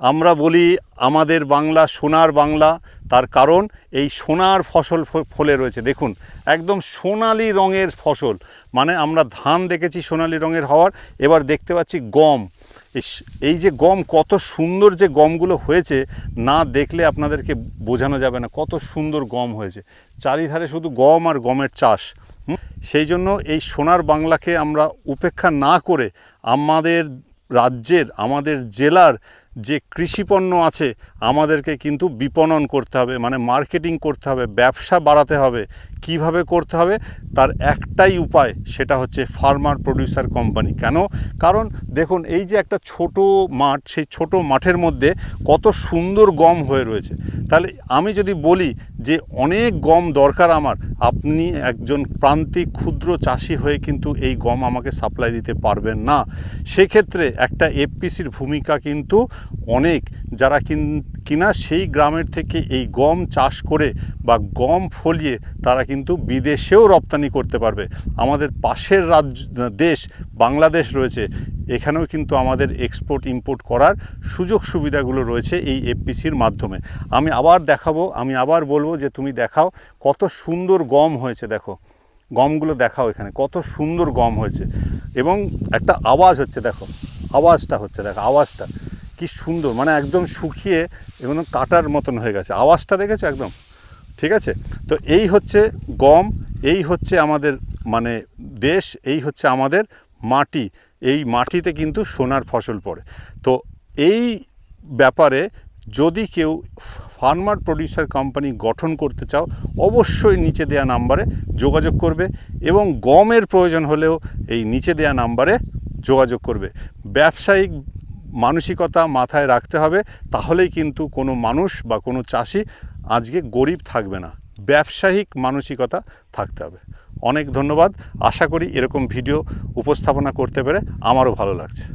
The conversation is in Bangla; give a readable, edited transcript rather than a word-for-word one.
আমরা বলি আমাদের বাংলা সোনার বাংলা, তার কারণ এই সোনার ফসল ফলে রয়েছে। দেখুন একদম সোনালি রঙের ফসল, মানে আমরা ধান দেখেছি সোনালি রঙের হওয়ার, এবার দেখতে পাচ্ছি গম। এই যে গম, কত সুন্দর যে গমগুলো হয়েছে, না দেখলে আপনাদেরকে বোঝানো যাবে না কত সুন্দর গম হয়েছে। চারিধারে শুধু গম আর গমের চাষ। সেই জন্য এই সোনার বাংলাকে আমরা উপেক্ষা না করে আমাদের রাজ্যের, আমাদের জেলার যে কৃষিপণ্য আছে আমাদেরকে কিন্তু বিপণন করতে হবে, মানে মার্কেটিং করতে হবে, ব্যবসা বাড়াতে হবে। কিভাবে করতে হবে তার একটাই উপায়, সেটা হচ্ছে ফার্মার প্রডিউসার কোম্পানি। কেন? কারণ দেখুন এই যে একটা ছোট মাঠ, সেই ছোট মাঠের মধ্যে কত সুন্দর গম হয়ে রয়েছে। তাহলে আমি যদি বলি যে অনেক গম দরকার আমার, আপনি একজন প্রান্তিক ক্ষুদ্র চাষি হয়ে কিন্তু এই গম আমাকে সাপ্লাই দিতে পারবেন না। সেক্ষেত্রে একটা এফপিসির ভূমিকা কিন্তু অনেক, যারা কিনা সেই গ্রামের থেকে এই গম চাষ করে বা গম ফলিয়ে তারা কিন্তু বিদেশেও রপ্তানি করতে পারবে। আমাদের পাশের দেশ বাংলাদেশ রয়েছে, এখানেও কিন্তু আমাদের এক্সপোর্ট ইম্পোর্ট করার সুযোগ সুবিধাগুলো রয়েছে এই এফপিসির মাধ্যমে। আমি আবার দেখাবো, আমি আবার বলবো যে তুমি দেখাও কত সুন্দর গম হয়েছে। দেখো গমগুলো দেখাও, এখানে কত সুন্দর গম হয়েছে এবং একটা আওয়াজ হচ্ছে, দেখো আওয়াজটা হচ্ছে, দেখো আওয়াজটা কি সুন্দর, মানে একদম শুকিয়ে এবং কাটার মতন হয়ে গেছে। আওয়াজটা দেখেছো একদম, ঠিক আছে? তো এই হচ্ছে গম, এই হচ্ছে আমাদের মানে দেশ, এই হচ্ছে আমাদের মাটি। এই মাটিতে কিন্তু সোনার ফসল পড়ে। তো এই ব্যাপারে যদি কেউ ফার্মার প্রডিউসার কোম্পানি গঠন করতে চাও, অবশ্যই নিচে দেওয়া নাম্বারে যোগাযোগ করবে এবং গমের প্রয়োজন হলেও এই নিচে দেওয়া নাম্বারে যোগাযোগ করবে। ব্যবসায়িক মানসিকতা মাথায় রাখতে হবে, তাহলেই কিন্তু কোনো মানুষ বা কোনো চাষি আজকে গরিব থাকবে না। ব্যবসায়িক মানসিকতা থাকতে হবে। অনেক ধন্যবাদ। আশা করি এরকম ভিডিও উপস্থাপনা করতে পেরে আমারও ভালো লাগছে।